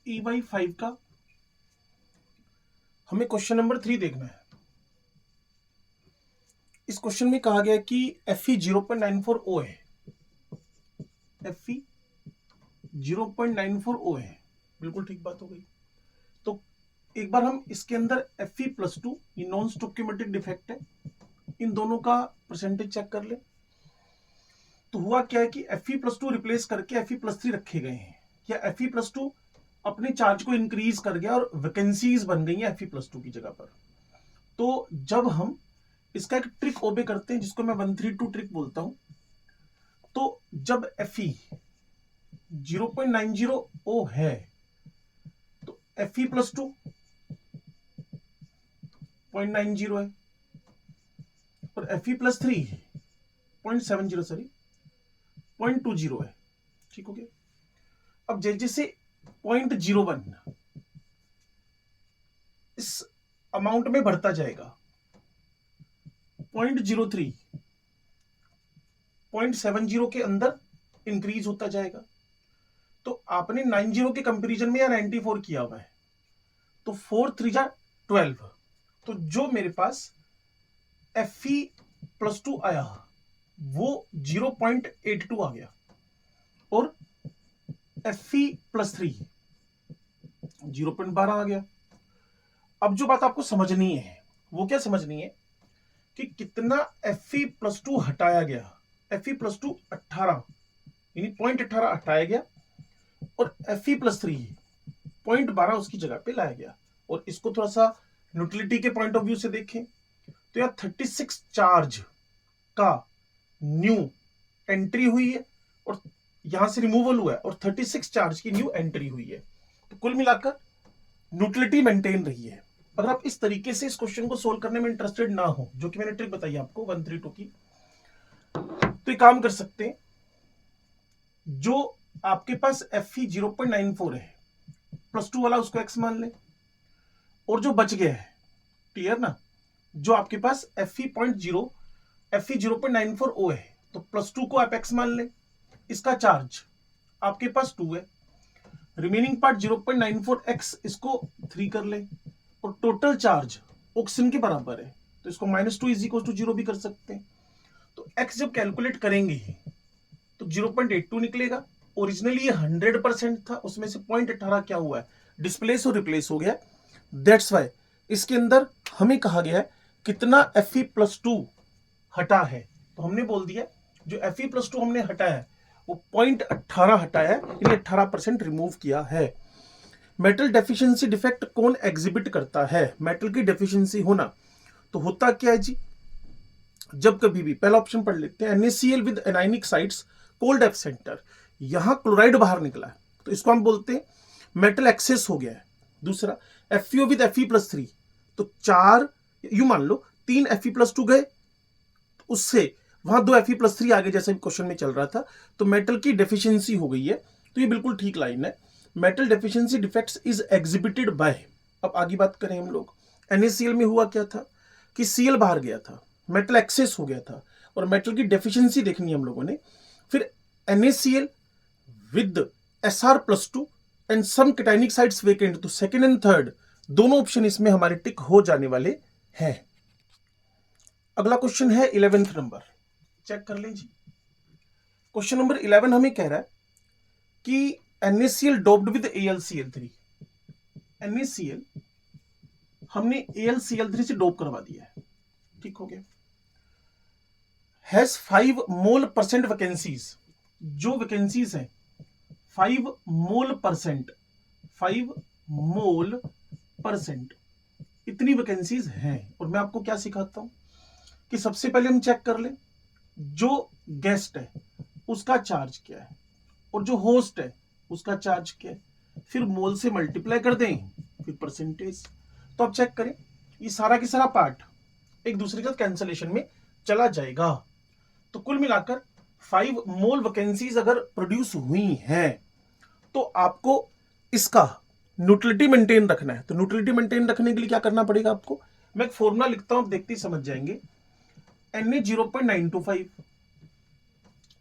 EY5 का हमें question number 3 देखना है। इस क्वेश्चन में कहा गया है कि Fe 0.94 O है। Fe 0.94 O है, बिल्कुल ठीक बात हो गई। तो एक बार हम इसके अंदर Fe+2, ये नॉन स्टोइकियोमेट्रिक डिफेक्ट है, इन दोनों का परसेंटेज चेक कर ले। तो हुआ क्या है कि Fe+2 रिप्लेस करके Fe+3 रखे गए हैं, या Fe+2 अपने चार्ज को इंक्रीज कर गया और वैकेंसीज बन गई हैं Fe+2 की जगह पर। तो जब हम इसका एक ट्रिक ओबे करते हैं, जिसको मैं 132 ट्रिक बोलता हूं, तो जब Fe 0.90 O है तो Fe+2 0.90 है, और Fe+3 0.70 सॉरी 0.20 है। ठीक हो गया। अब जैसे 0.01 इस अमाउंट में बढ़ता जाएगा, 0.03 0.70 के अंदर इंक्रीज होता जाएगा। तो आपने 90 के कंपैरिजन में या 94 किया हुआ है, तो 4 3 12, तो जो मेरे पास Fe+2 आया वो 0.82 आ गया, और Fe+3 0.12 आ गया। अब जो बात आपको समझनी है वो क्या समझनी है कि कितना Fe+2 हटाया गया। Fe+2 18 यानी 0.18 हटाया गया, और Fe+3 0.12 उसकी जगह पे लाया गया। और इसको थोड़ा सा न्यूट्रलिटी के पॉइंट ऑफ व्यू से देखें तो यह 36 चार्ज का न्यू एंट्री हुई है, और यहां से रिमूवल हुआ है, और 36 चार्ज की न्यू एंट्री हुई है। तो कुल मिलाकर न्यूट्रलिटी मेंटेन रही है। अगर आप इस तरीके से इस क्वेश्चन को सोल्व करने में इंटरेस्टेड ना हो, जो कि मैंने ट्रिक बताई आपको 132 की, तो ये काम कर सकते हैं। जो आपके पास Fe 0.94 है, +2 वाला उसको x मान ले, और जो बच गया है, क्लियर ना, जो आपके पास Fe 0.94 O है, तो +2 को आप x मान ले, इसका चार्ज आपके पास 2 है, रिमेनिंग पार्ट 0.94 x, इसको 3 कर ले, और टोटल चार्ज ऑक्सीजन के बराबर है, तो इसको -2 = 0 भी कर सकते हैं। तो x जब कैलकुलेट करेंगे तो 0.82 निकलेगा। ओरिजिनली ये 100% था, उसमें से 0.18 क्या हुआ है, डिस्प्लेस और रिप्लेस हो गया। दैट्स वाई इसके अंदर हमें कहा गया है कितना Fe+2 हटा है, तो हमने बोल दिया जो Fe+2 हमने हटाया है वो 0.18 हटाया है, यानी 18% रिमूव किया है। मेटल डेफिशिएंसी डिफेक्ट कौन एग्जिबिट करता है? मेटल की डेफिशिएंसी होना, तो होता क्या है जी, जब कभी भी, पहला ऑप्शन पढ़ लेते हैं, NaCl with anionic sites cold F centre, यहां क्लोराइड बाहर निकला है, तो इसको हम बोलते हैं मेटल एक्सेस हो गया है। दूसरा FeO विद Fe+3, तो 4 यू मान लो 3 Fe+2 गए, उससे वहां 2 Fe+3 आगे, जैसे क्वेश्चन में चल रहा था, तो मेटल की डेफिशिएंसी हो गई है। तो ये बिल्कुल ठीक लाइन है, metal deficiency defects is exhibited by. अब आगे बात करें हम लोग, NaCl में हुआ क्या था कि Cl बाहर गया था, मेटल एक्सेस हो गया था, और मेटल की डेफिशिएंसी देखनी है हम लोगों ने। फिर NaCl with Sr+2 and some cationic sites vacant, तो सेकंड एंड थर्ड दोनों ऑप्शन इसमें हमारे टिक हो जाने वाले हैं। अगला क्वेश्चन है 11th नंबर, चेक कर लीजिए। क्वेश्चन नंबर 11 हमें कह रहा है कि NaCl doped with AlCl3, NaCl हमने AlCl3 से डोप करवा दिया है, ठीक हो गया। हैज 5 मोल परसेंट वैकेंसीज, जो वैकेंसीज हैं 5 मोल परसेंट, 5 मोल परसेंट, इतनी वैकेंसीज हैं। और मैं आपको क्या सिखाता हूं कि सबसे पहले हम चेक कर लें जो गेस्ट है उसका चार्ज क्या है, और जो होस्ट है उसका चार्ज क्या है, फिर मोल से मल्टीप्लाई कर दें, फिर परसेंटेज। तो अब चेक करें, ये सारा की सारा पार्ट एक दूसरे के साथ कैंसलेशन में चला जाएगा। तो कुल मिलाकर 5 मोल वैकेंसीज अगर प्रोड्यूस हुई हैं, तो आपको इसका न्यूट्रलिटी मेंटेन रखना है। तो न्यूट्रलिटी मेंटेन रखने के लिए क्या करना पड़ेगा आपको, मैं एक फॉर्मूला लिखता हूं, आप देखते ही समझ जाएंगे। Na 0.925,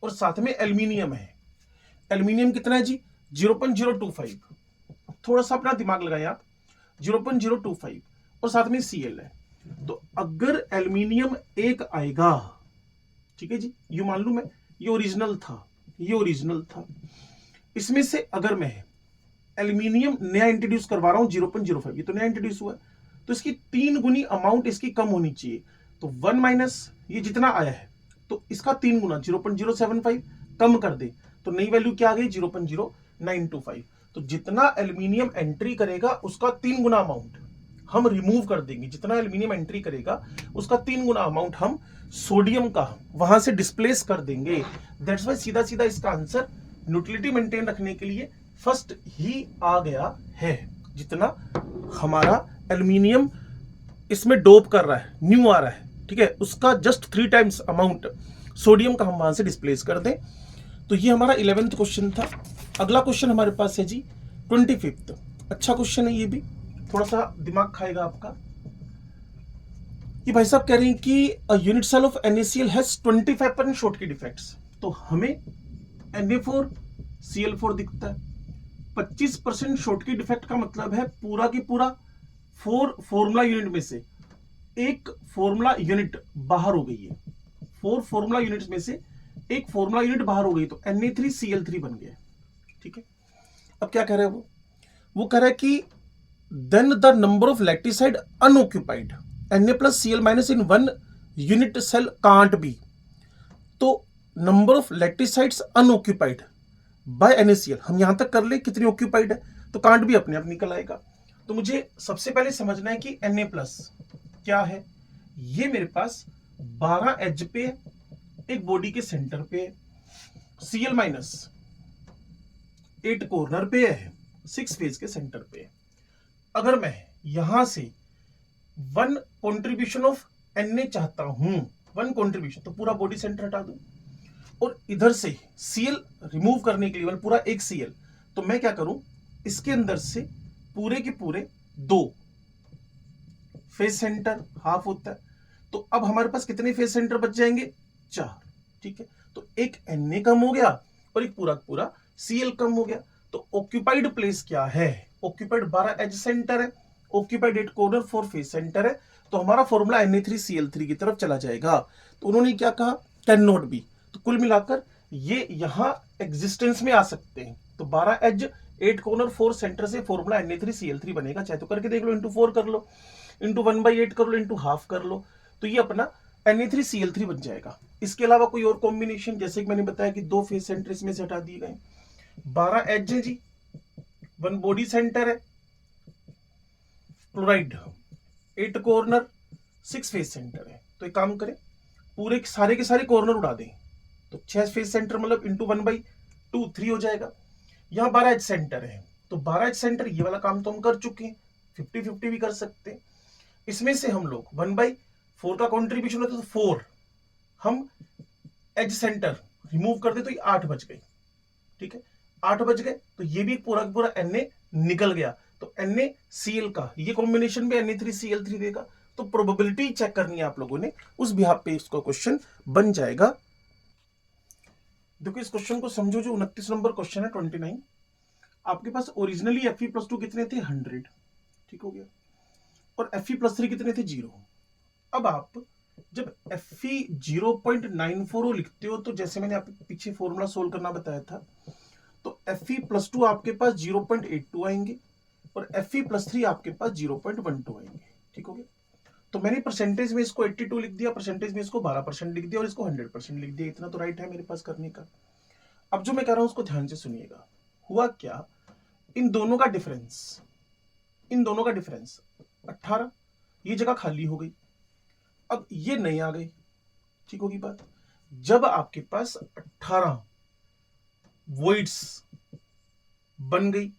और साथ में एल्यूमिनियम है, एल्यूमिनियम कितना है जी 0.025, थोड़ा सा अपना दिमाग लगाएं आप, 0.025 और साथ में Cl है। तो अगर एल्यूमिनियम एक आएगा, ठीक है जी, यू मान लू मैं ये ओरिजिनल था, ये ओरिजिनल था, इसमें से अगर मैं एल्यूमिनियम नया इंट्रोड्यूस करवा रहा हूं 0.05, ये तो नया इंट्रोड्यूस हुआ है, तो इसकी 3 गुनी अमाउंट इसकी कम होनी चाहिए। तो 1 माइनस ये जितना आया है तो इसका 3 गुना 0.075 कम कर दे, तो नई वैल्यू क्या आ गई 0.0925। तो जितना एल्यूमिनियम एंट्री करेगा उसका 3 गुना अमाउंट हम रिमूव कर देंगे, जितना एल्यूमिनियम एंट्री करेगा उसका 3 गुना अमाउंट हम सोडियम का वहां से डिस्प्लेस कर देंगे। दैट्स वाई सीधा सीधा इसका आंसर न्यूट्रलिटी मेंटेन रखने के लिए फर्स्ट ही आ गया है। जितना हमारा एल्यूमिनियम इसमें डोप कर रहा है, न्यू आ रहा है, ठीक है, उसका जस्ट 3 टाइम्स अमाउंट सोडियम का हम वहां से डिस्प्लेस कर दें। तो ये हमारा 11th क्वेश्चन था। अगला क्वेश्चन हमारे पास है जी 25th। अच्छा क्वेश्चन है, ये भी थोड़ा सा दिमाग खाएगा आपका। ये भाई साहब कह रहे हैं कि a unit cell of NaCl has 25% Schottky defects. तो हमें Na4Cl4 दिखता है, 25% शॉर्टकी डिफेक्ट का मतलब है पूरा की पूरा 4 फॉर्मूला यूनिट में से एक फॉर्मूला यूनिट बाहर हो गई है। 4 फॉर्मूला यूनिट्स में से एक फॉर्मूला यूनिट बाहर हो गई, तो Na3Cl3 बन गया, ठीक है। अब क्या कह रहा है वो कह रहा है कि then the number of lattice site unoccupied Na+Cl- in 1 unit cell can't be. तो number of lattice sites unoccupied by NaCl हम यहां तक कर ले कितनी ऑक्यूपाइड है, तो कांट भी अपने आप निकल आएगा। तो मुझे सबसे पहले समझना है कि Na+ क्या है। ये मेरे पास 12H पे एक बॉडी के सेंटर पे, Cl- 8 कॉर्नर पे है, 6 फेज के सेंटर पे। अगर मैं यहां से 1 कंट्रीब्यूशन ऑफ Na चाहता हूं, 1 कंट्रीब्यूशन, तो पूरा बॉडी सेंटर हटा दूं और इधर से Cl रिमूव करने के लिए पूरा एक Cl, तो मैं क्या करूं, इसके अंदर से पूरे के पूरे 2 फेज सेंटर हाफ होता है। तो अब हमारे पास कितने फेज सेंटर बच जाएंगे, 4, ठीक है। तो एक Na कम हो गया और एक पूरा पूरा Cl कम हो गया। तो ऑक्यूपाइड प्लेस क्या है, ऑक्यूपाइड 12 एज सेंटर है, ऑक्यूपाइड 8 कॉर्नर 4 फेस सेंटर है। तो हमारा फॉर्मूला Na3Cl3 की तरफ चला जाएगा। तो उन्होंने क्या कहा, कैन नॉट बी। तो कुल मिलाकर ये यहां एग्जिस्टेंस में आ सकते हैं। तो 12 एज 8 कॉर्नर 4 सेंटर से फॉर्मूला Na3Cl3 बनेगा। चाहे तो करके देख लो, इंटू 4 कर लो, इंटू 1/8 कर लो, इंटू हाफ कर लो, तो ये अपना Na3Cl3 बन जाएगा। इसके अलावा कोई और कॉम्बिनेशन, जैसे कि मैंने बताया कि 2 फेस सेंटर इसमें से हटा दिए गए, 12 एज है जी, 1 बॉडी सेंटर है, क्लोराइड 8 कॉर्नर 6 फेस सेंटर है। तो एक काम करें, पूरे सारे के सारे कॉर्नर उड़ा दें, तो 6 फेस सेंटर मतलब इंटू 1/2 3 हो जाएगा। यहां 12 एज सेंटर है, तो 12 एज सेंटर ये वाला काम तो हम कर चुके हैं, 50-50 भी कर सकते हैं। इसमें से हम लोग 1/4 का कॉन्ट्रीब्यूशन होता है, तो 4 हम एज सेंटर रिमूव कर दे, तो ये 8 बच गई, ठीक है, 8 बच गए। तो ये भी पूरा पूरा Na निकल गया। तो NaCl का ये कॉम्बिनेशन भी Na3Cl3 देगा। तो प्रोबेबिलिटी चेक करनी है आप लोगों ने, उस बिहाफ पे इसका क्वेश्चन बन जाएगा। देखो इस क्वेश्चन को समझो, जो 29 नंबर क्वेश्चन है 29। आपके पास ओरिजिनली Fe+2 कितने थे, 100, ठीक हो गया, और Fe+3 कितने थे, 0। अब आप जब Fe 0.94 लिखते हो, तो जैसे मैंने आपको पीछे फॉर्मूला सोल्व करना बताया था, तो Fe+2 आपके पास 0.82 आएंगे और Fe+3 आपके पास 0.12 आएंगे, ठीक हो गया। तो मैंने परसेंटेज में इसको 82 लिख दिया, परसेंटेज में इसको 12% लिख दिया और इसको 100% लिख दिया। इतना तो राइट है मेरे पास करने का। अब जो मैं कह रहा हूं उसको ध्यान से सुनिएगा। हुआ क्या, इन दोनों का डिफरेंस 18, ये जगह खाली हो गई, अब ये नहीं आ गई, ठीक होगी बात। जब आपके पास 18 वॉइड्स बन गई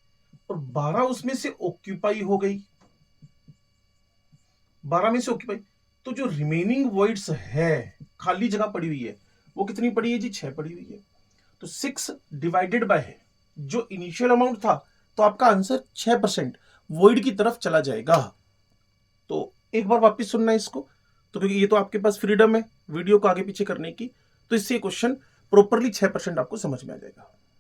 और 12 उसमें से ऑक्यूपाई हो गई, 12 में से ऑक्यूपाई, तो जो रिमेनिंग वॉइड्स है, खाली जगह पड़ी हुई है, वो कितनी पड़ी है जी, 6 पड़ी हुई है। तो 6 डिवाइडेड बाय जो इनिशियल अमाउंट था, तो आपका आंसर 6% वॉइड की तरफ चला जाएगा। तो एक बार वापस सुनना इसको, तो क्योंकि ये तो आपके पास फ्रीडम है वीडियो को आगे पीछे करने की, तो इससे क्वेश्चन प्रॉपरली 6% आपको समझ में आ जाएगा।